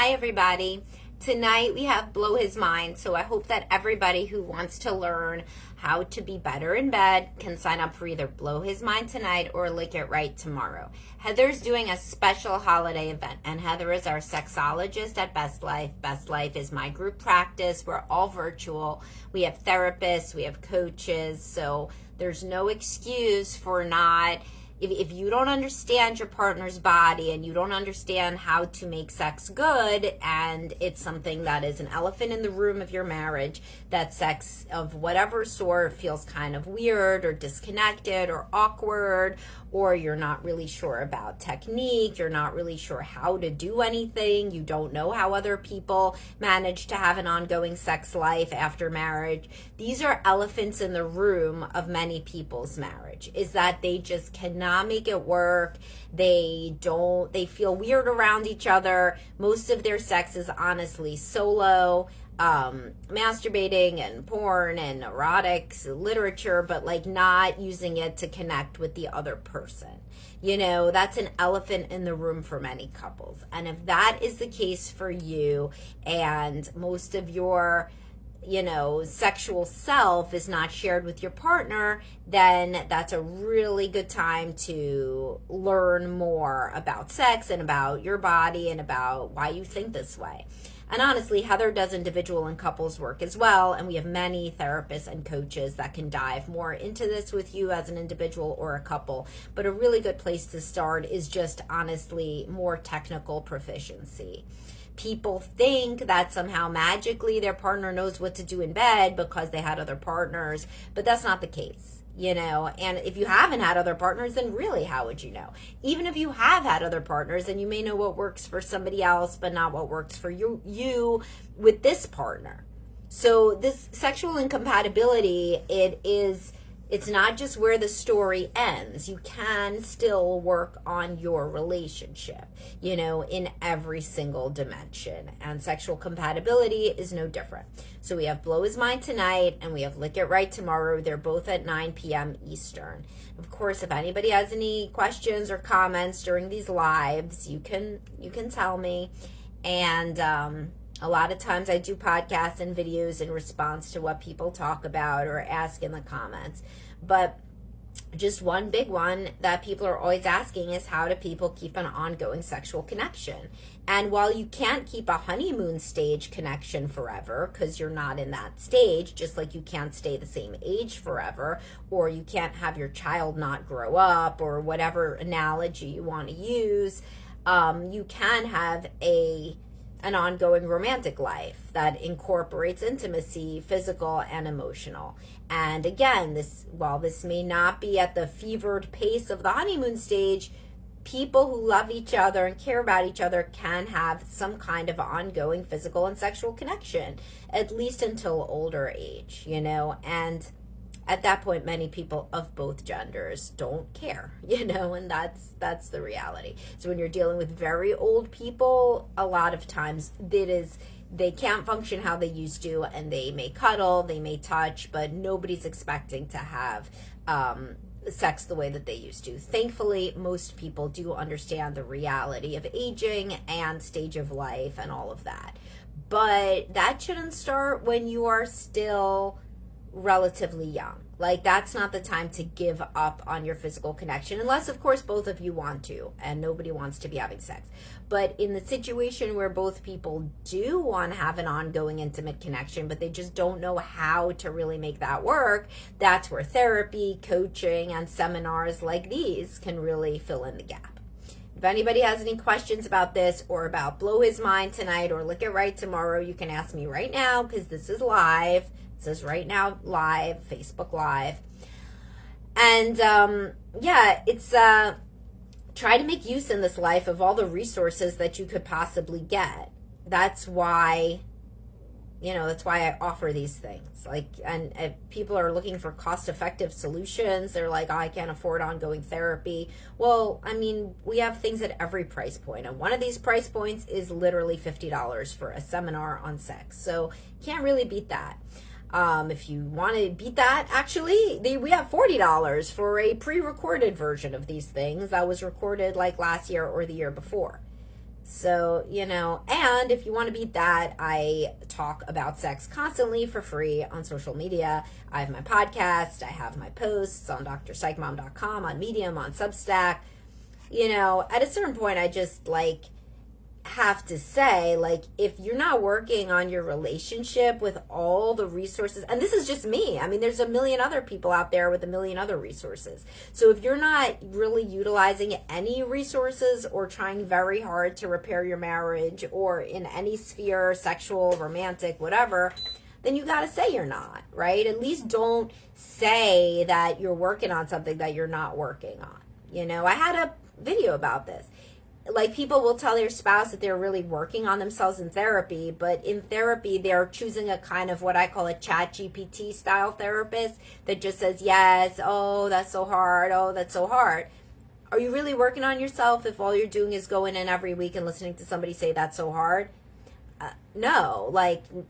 Hi, everybody. Tonight we have Blow His Mind, so I hope that everybody who wants to learn how to be better in bed can sign up for either Blow His Mind tonight or Lick It Right tomorrow. Heather's doing a special holiday event, and Heather is our sexologist at Best Life. Best Life is my group practice. We're all virtual. We have therapists, we have coaches, so there's no excuse for not... If you don't understand your partner's body and you don't understand how to make sex good, and it's something that is an elephant in the room of your marriage, that sex of whatever sort feels kind of weird or disconnected or awkward, or you're not really sure about technique, you're not really sure how to do anything, you don't know how other people manage to have an ongoing sex life after marriage. These are elephants in the room of many people's marriage, is that they just cannot make it work. They feel weird around each other. Most of their sex is honestly solo, masturbating and porn and erotic literature, but like not using it to connect with the other person. You know, that's an elephant in the room for many couples. And if that is the case for you, and most of your sexual self is not shared with your partner, then that's a really good time to learn more about sex and about your body and about why you think this way. And honestly, Heather does individual and couples work as well, and we have many therapists and coaches that can dive more into this with you as an individual or a couple. But a really good place to start is just honestly more technical proficiency. People think that somehow magically their partner knows what to do in bed because they had other partners, but that's not the case, and if you haven't had other partners, then really, how would you know? Even if you have had other partners, then you may know what works for somebody else, but not what works for you with this partner. So this sexual incompatibility, it's not just where the story ends. You can still work on your relationship, in every single dimension. And sexual compatibility is no different. So we have Blow His Mind tonight, and we have Lick It Right tomorrow. They're both at 9 p.m. Eastern. Of course, if anybody has any questions or comments during these lives, you can tell me. And a lot of times I do podcasts and videos in response to what people talk about or ask in the comments. But just one big one that people are always asking is, how do people keep an ongoing sexual connection? And while you can't keep a honeymoon stage connection forever, because you're not in that stage, just like you can't stay the same age forever, or you can't have your child not grow up, or whatever analogy you want to use, you can have an ongoing romantic life that incorporates intimacy, physical and emotional. And again, while this may not be at the fevered pace of the honeymoon stage, people who love each other and care about each other can have some kind of ongoing physical and sexual connection, at least until older age, and at that point, many people of both genders don't care, and that's the reality. So when you're dealing with very old people, a lot of times they can't function how they used to, and they may cuddle, they may touch, but nobody's expecting to have sex the way that they used to. Thankfully, most people do understand the reality of aging and stage of life and all of that. But that shouldn't start when you are still relatively young. Like, that's not the time to give up on your physical connection, unless of course both of you want to, and nobody wants to be having sex. But in the situation where both people do want to have an ongoing intimate connection, but they just don't know how to really make that work, that's where therapy, coaching, and seminars like these can really fill in the gap. If anybody has any questions about this, or about Blow His Mind tonight or Lick It Right tomorrow, you can ask me right now, because this is live. It says right now live, Facebook Live. And it's try to make use in this life of all the resources that you could possibly get. That's why I offer these things. And if people are looking for cost-effective solutions, they're like, oh, I can't afford ongoing therapy. Well, we have things at every price point. And one of these price points is literally $50 for a seminar on sex. So can't really beat that. If you want to beat that, actually, we have $40 for a pre-recorded version of these things that was recorded like last year or the year before. So, and if you want to beat that, I talk about sex constantly for free on social media. I have my podcast, I have my posts on drpsychmom.com, on Medium, on Substack. At a certain point, I just have to say, if you're not working on your relationship with all the resources, and this is just me, I mean, there's a million other people out there with a million other resources. So if you're not really utilizing any resources or trying very hard to repair your marriage or in any sphere, sexual, romantic, whatever, then you got to say you're not, right? At least don't say that you're working on something that you're not working on. I had a video about this. People will tell their spouse that they're really working on themselves in therapy, but in therapy, they're choosing a kind of what I call a ChatGPT style therapist that just says, yes, oh, that's so hard, oh, that's so hard. Are you really working on yourself if all you're doing is going in every week and listening to somebody say that's so hard? No,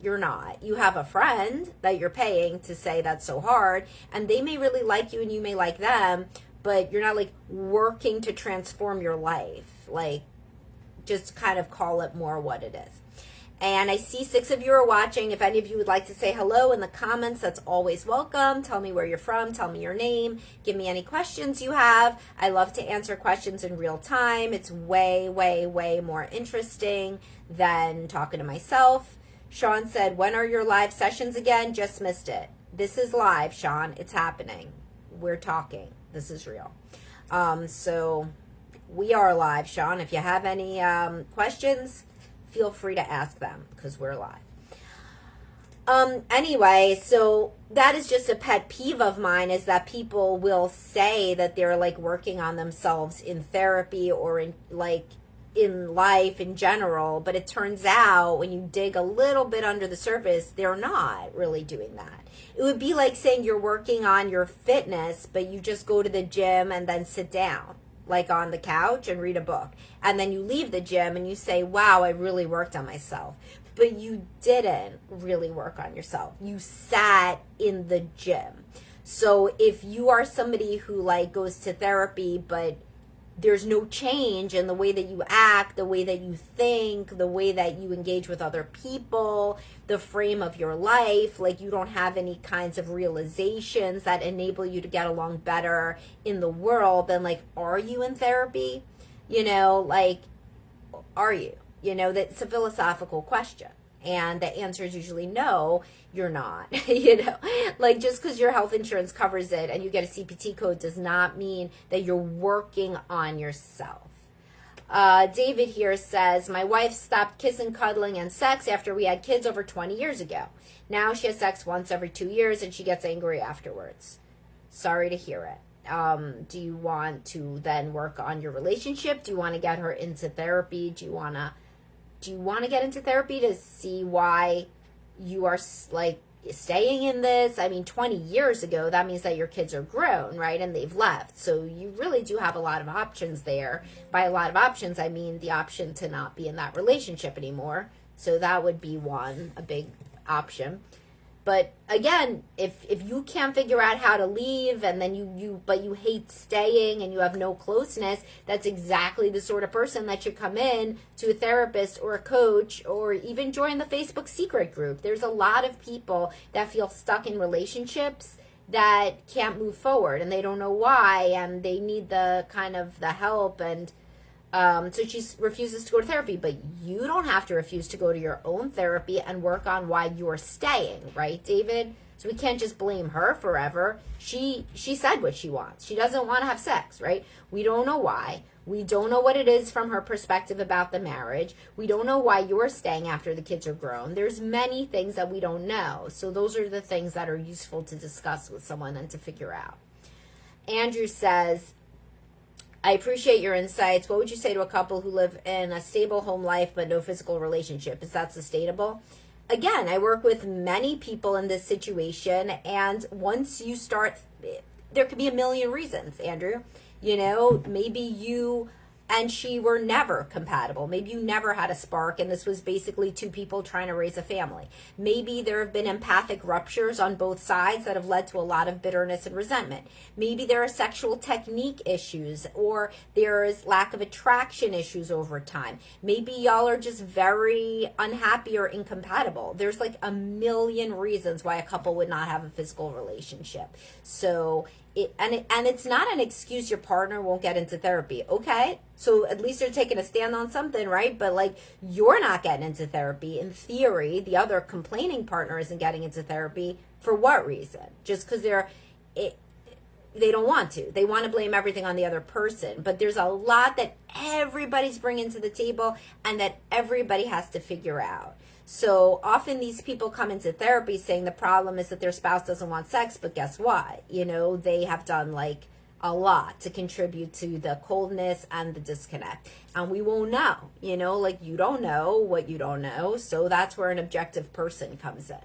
you're not. You have a friend that you're paying to say that's so hard, and they may really like you and you may like them, but you're not working to transform your life. Just kind of call it more what it is. And I see 6 of you are watching. If any of you would like to say hello in the comments, that's always welcome. Tell me where you're from. Tell me your name. Give me any questions you have. I love to answer questions in real time. It's way, way, way more interesting than talking to myself. Sean said, when are your live sessions again? Just missed it. This is live, Sean. It's happening. We're talking. This is real. So we are live, Sean. If you have any questions, feel free to ask them because we're live. Anyway, so that is just a pet peeve of mine, is that people will say that they're working on themselves in therapy or in life in general, but it turns out when you dig a little bit under the surface, they're not really doing that. It would be like saying you're working on your fitness, but you just go to the gym and then sit down on the couch and read a book. And then you leave the gym and you say, wow, I really worked on myself. But you didn't really work on yourself. You sat in the gym. So if you are somebody who goes to therapy, but there's no change in the way that you act, the way that you think, the way that you engage with other people, the frame of your life, you don't have any kinds of realizations that enable you to get along better in the world, then are you in therapy? Are you? That's a philosophical question. And the answer is usually no, you're not. Just because your health insurance covers it and you get a CPT code does not mean that you're working on yourself. David here says, my wife stopped kissing, cuddling, and sex after we had kids over 20 years ago. Now she has sex once every 2 years and she gets angry afterwards. Sorry to hear it. Do you want to then work on your relationship? Do you want to get her into therapy? Do you want to get into therapy to see why you are staying in this? I mean, 20 years ago, that means that your kids are grown, right? And they've left. So you really do have a lot of options there. By a lot of options, I mean the option to not be in that relationship anymore. So that would be a big option. But again, if you can't figure out how to leave and then but you hate staying and you have no closeness, that's exactly the sort of person that should come in to a therapist or a coach or even join the Facebook secret group. There's a lot of people that feel stuck in relationships that can't move forward and they don't know why and they need the help and so she refuses to go to therapy, but you don't have to refuse to go to your own therapy and work on why you're staying, right, David? So we can't just blame her forever. She said what she wants. She doesn't want to have sex, right? We don't know why. We don't know what it is from her perspective about the marriage. We don't know why you're staying after the kids are grown. There's many things that we don't know. So those are the things that are useful to discuss with someone and to figure out. Andrew says, I appreciate your insights. What would you say to a couple who live in a stable home life but no physical relationship? Is that sustainable? Again, I work with many people in this situation, and once you start, there could be a million reasons, Andrew. Maybe you and she were never compatible. Maybe you never had a spark and this was basically two people trying to raise a family. Maybe there have been empathic ruptures on both sides that have led to a lot of bitterness and resentment. Maybe there are sexual technique issues, or there is lack of attraction issues over time. Maybe y'all are just very unhappy or incompatible. There's like a million reasons why a couple would not have a physical relationship. So it's not an excuse your partner won't get into therapy. Okay, so at least they're taking a stand on something, right? But like, you're not getting into therapy. In theory, the other complaining partner isn't getting into therapy. For what reason? Just because they don't want to. They want to blame everything on the other person. But there's a lot that everybody's bringing to the table and that everybody has to figure out. So often these people come into therapy saying the problem is that their spouse doesn't want sex, but guess what? They have done like a lot to contribute to the coldness and the disconnect. And we won't know, like you don't know what you don't know. So that's where an objective person comes in.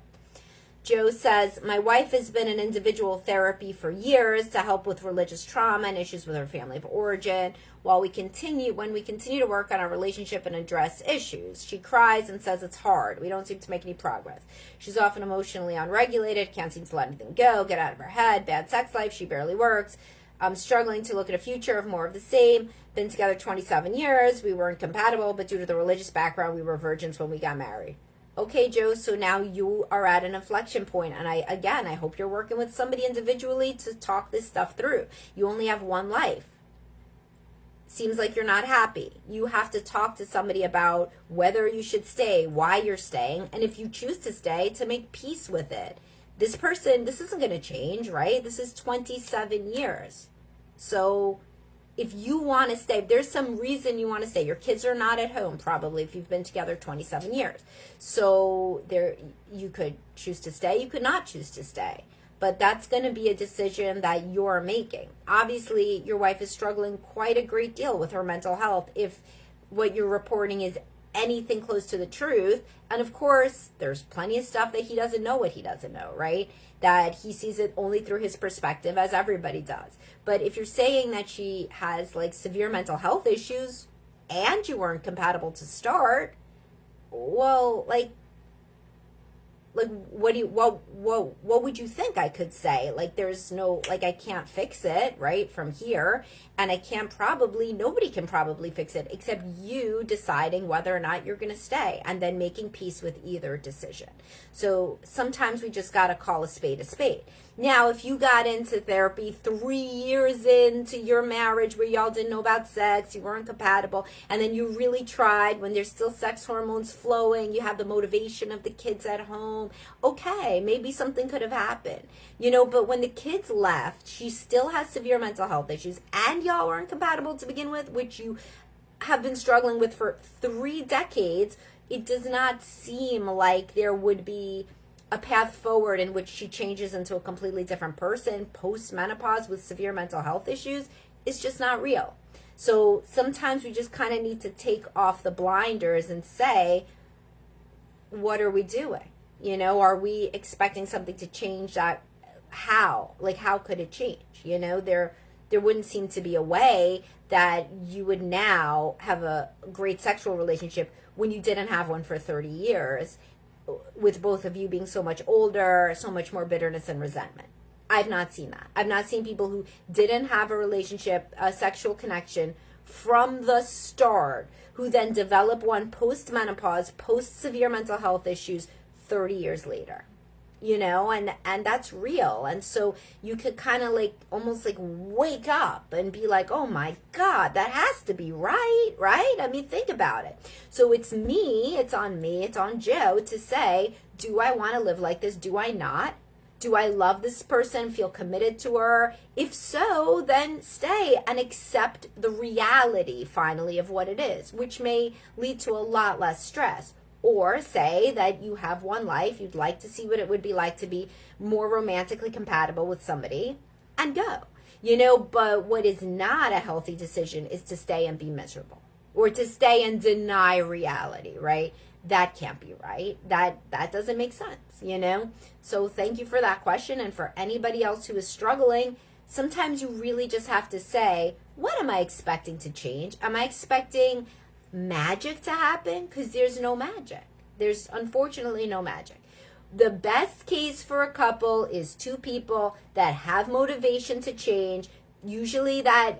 Joe says, my wife has been in individual therapy for years to help with religious trauma and issues with her family of origin. When we continue to work on our relationship and address issues, she cries and says it's hard. We don't seem to make any progress. She's often emotionally unregulated, can't seem to let anything go, get out of her head, bad sex life, she barely works. I'm struggling to look at a future of more of the same. Been together 27 years. We weren't compatible, but due to the religious background, we were virgins when we got married. Okay, Joe, so now you are at an inflection point, and I hope you're working with somebody individually to talk this stuff through. You only have one life. Seems like you're not happy. You have to talk to somebody about whether you should stay, why you're staying, and if you choose to stay, to make peace with it. This isn't going to change, right? This is 27 years. So if you want to stay, there's some reason you want to stay. Your kids are not at home, probably, if you've been together 27 years. So you could choose to stay. You could not choose to stay. But that's going to be a decision that you're making. Obviously, your wife is struggling quite a great deal with her mental health if what you're reporting is anything close to the truth. And of course, there's plenty of stuff that he doesn't know what he doesn't know, right? That he sees it only through his perspective, as everybody does. But if you're saying that she has like severe mental health issues and you weren't compatible to start, well, what would you think I could say? Like, there's no, like, I can't fix it right from here, and nobody can probably fix it except you deciding whether or not you're going to stay and then making peace with either decision. So sometimes we just got to call a spade a spade. Now, if you got into therapy 3 years into your marriage where y'all didn't know about sex, you weren't compatible, and then you really tried when there's still sex hormones flowing, you have the motivation of the kids at home, okay, maybe something could have happened. But when the kids left, she still has severe mental health issues, and y'all weren't compatible to begin with, which you have been struggling with for 3 decades. It does not seem like there would be a path forward in which she changes into a completely different person post-menopause with severe mental health issues. It's just not real. So sometimes we just kind of need to take off the blinders and say, what are we doing? Are we expecting something to change that? How? Like, how could it change? There wouldn't seem to be a way that you would now have a great sexual relationship when you didn't have one for 30 years, with both of you being so much older, so much more bitterness and resentment. I've not seen that. I've not seen people who didn't have a relationship, a sexual connection from the start, who then develop one post-menopause, post-severe mental health issues 30 years later. And that's real. And so you could kind of almost wake up and be like, oh my God, that has to be right? I mean, think about it. So it's on me, it's on Joe to say, do I want to live like this? Do I not? Do I love this person, feel committed to her? If so, then stay and accept the reality finally of what it is, which may lead to a lot less stress. Or say that you have one life, you'd like to see what it would be like to be more romantically compatible with somebody, and go. But what is not a healthy decision is to stay and be miserable, or to stay and deny reality, right? That can't be right. That doesn't make sense, So thank you for that question. And for anybody else who is struggling, sometimes you really just have to say, what am I expecting to change? Am I expecting magic to happen? Because there's no magic. There's unfortunately no magic. The best case for a couple is two people that have motivation to change, usually that,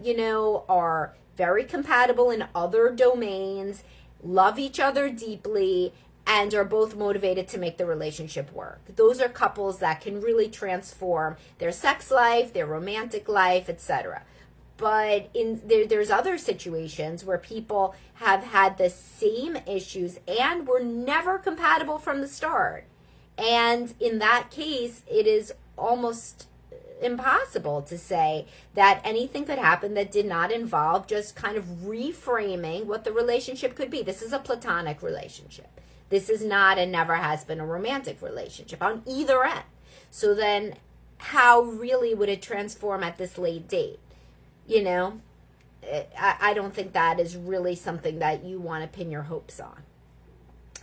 are very compatible in other domains, love each other deeply, and are both motivated to make the relationship work. Those are couples that can really transform their sex life, their romantic life, etc. But there's other situations where people have had the same issues and were never compatible from the start. And in that case, it is almost impossible to say that anything could happen that did not involve just kind of reframing what the relationship could be. This is a platonic relationship. This is not and never has been a romantic relationship on either end. So then how really would it transform at this late date? I don't think that is really something that you want to pin your hopes on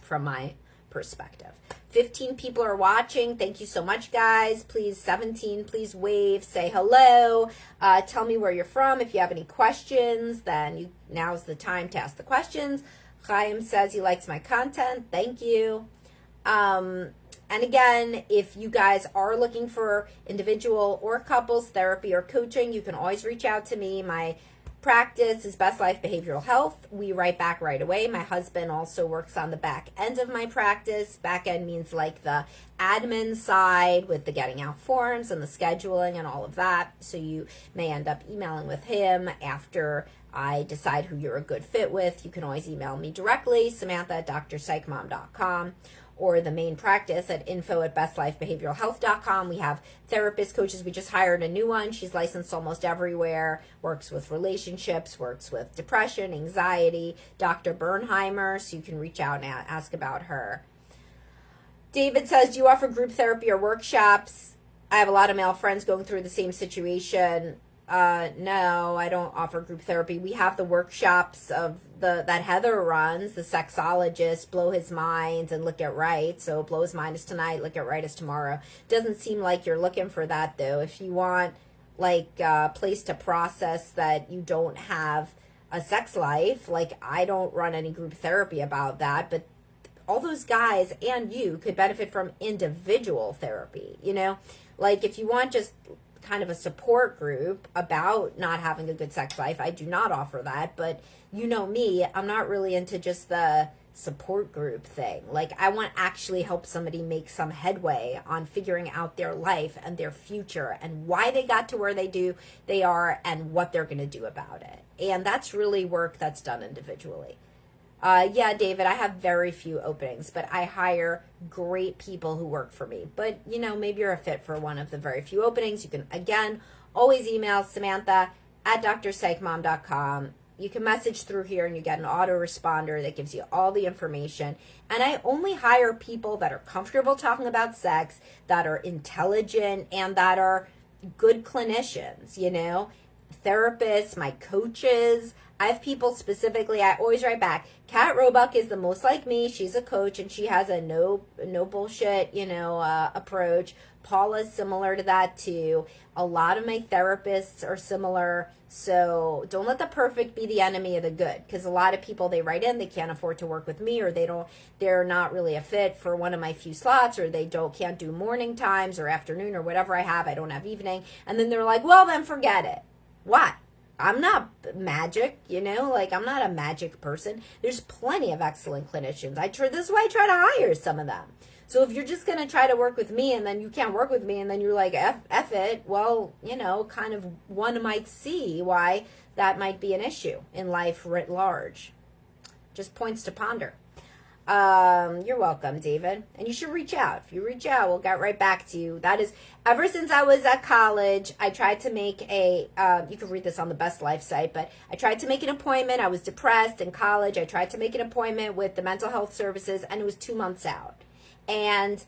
from my perspective. 15 people are watching. Thank you so much, guys. Please, 17, please wave, say hello. Tell me where you're from. If you have any questions, then now's the time to ask the questions. Chaim says he likes my content. Thank you. And again, if you guys are looking for individual or couples therapy or coaching, you can always reach out to me. My practice is Best Life Behavioral Health. We write back right away. My husband also works on the back end of my practice. Back end means like the admin side with the getting out forms and the scheduling and all of that. So you may end up emailing with him after I decide who you're a good fit with. You can always email me directly, Samantha@drpsychmom.com, or the main practice at info@bestlifebehavioralhealth.com. We have therapist coaches. We just hired a new one. She's licensed almost everywhere, works with relationships, works with depression, anxiety, Dr. Bernheimer, so you can reach out and ask about her. David says, do you offer group therapy or workshops? I have a lot of male friends going through the same situation. No, I don't offer group therapy. We have the workshops of that Heather runs, the sexologist, Blow His Mind and Look It Right. So Blow His Mind is tonight, Look It Right is tomorrow. Doesn't seem like you're looking for that though. If you want like a place to process that you don't have a sex life, like I don't run any group therapy about that, but all those guys and you could benefit from individual therapy, like if you want just kind of a support group about not having a good sex life, I do not offer that. But you know me, I'm not really into just the support group thing. Like I want to actually help somebody make some headway on figuring out their life and their future and why they got to where they are and what they're going to do about it. And that's really work that's done individually. Yeah, David, I have very few openings, but I hire great people who work for me. But, maybe you're a fit for one of the very few openings. You can, again, always email Samantha@drpsychmom.com. You can message through here and you get an autoresponder that gives you all the information. And I only hire people that are comfortable talking about sex, that are intelligent, and that are good clinicians, therapists, my coaches. I have people specifically, I always write back. Kat Roebuck is the most like me. She's a coach and she has a no bullshit, approach. Paula's similar to that too. A lot of my therapists are similar. So don't let the perfect be the enemy of the good. Because a lot of people, they write in, they can't afford to work with me, or they're not really a fit for one of my few slots, or they can't do morning times or afternoon or whatever I have. I don't have evening. And then they're like, well, then forget it. Why? I'm not magic, I'm not a magic person. There's plenty of excellent clinicians. This is why I try to hire some of them. So if you're just going to try to work with me and then you can't work with me and then you're like, F it, well, kind of one might see why that might be an issue in life writ large. Just points to ponder. You're welcome, David. And you should reach out. If you reach out, we'll get right back to you. That is, ever since I was at college, I tried to make you can read this on the Best Life site, but I tried to make an appointment. I was depressed in college. I tried to make an appointment with the mental health services, and it was 2 months out. And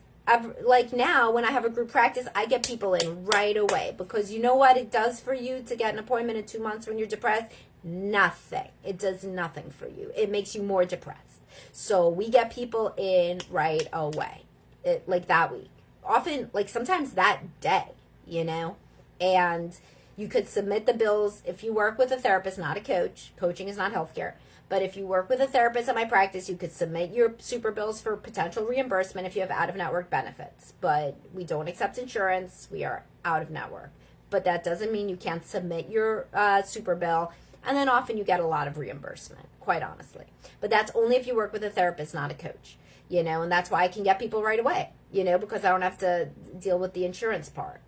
now, when I have a group practice, I get people in right away, because you know what it does for you to get an appointment in 2 months when you're depressed? Nothing. It does nothing for you. It makes you more depressed. So we get people in right away, like that week. Often, like sometimes that day, and You could submit the bills if you work with a therapist, not a coach. Coaching is not healthcare. But if you work with a therapist at my practice, you could submit your super bills for potential reimbursement if you have out-of-network benefits. But we don't accept insurance. We are out-of-network. But that doesn't mean you can't submit your super bill, and then often you get a lot of reimbursement, quite honestly. But that's only if you work with a therapist, not a coach. And that's why I can get people right away, because I don't have to deal with the insurance part.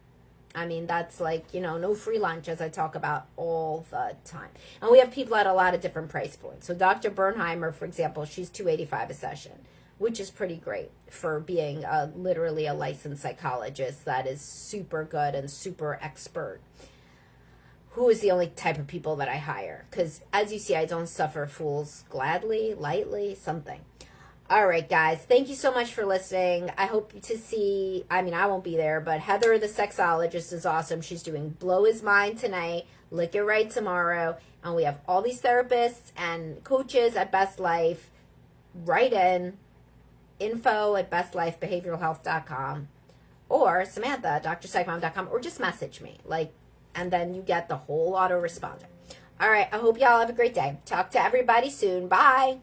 I mean, that's like, no free lunch, as I talk about all the time. And we have people at a lot of different price points. So Dr. Bernheimer, for example, she's $285 a session, which is pretty great for being literally a licensed psychologist that is super good and super expert. Who is the only type of people that I hire? Because as you see, I don't suffer fools gladly, lightly, something. All right, guys. Thank you so much for listening. I hope to see, I won't be there, but Heather, the sexologist, is awesome. She's doing Blow His Mind tonight, Lick It Right tomorrow. And we have all these therapists and coaches at Best Life. Write in info@bestlifebehavioralhealth.com or Samantha, drpsychmom.com, or just message me. And then you get the whole autoresponder. All right. I hope y'all have a great day. Talk to everybody soon. Bye.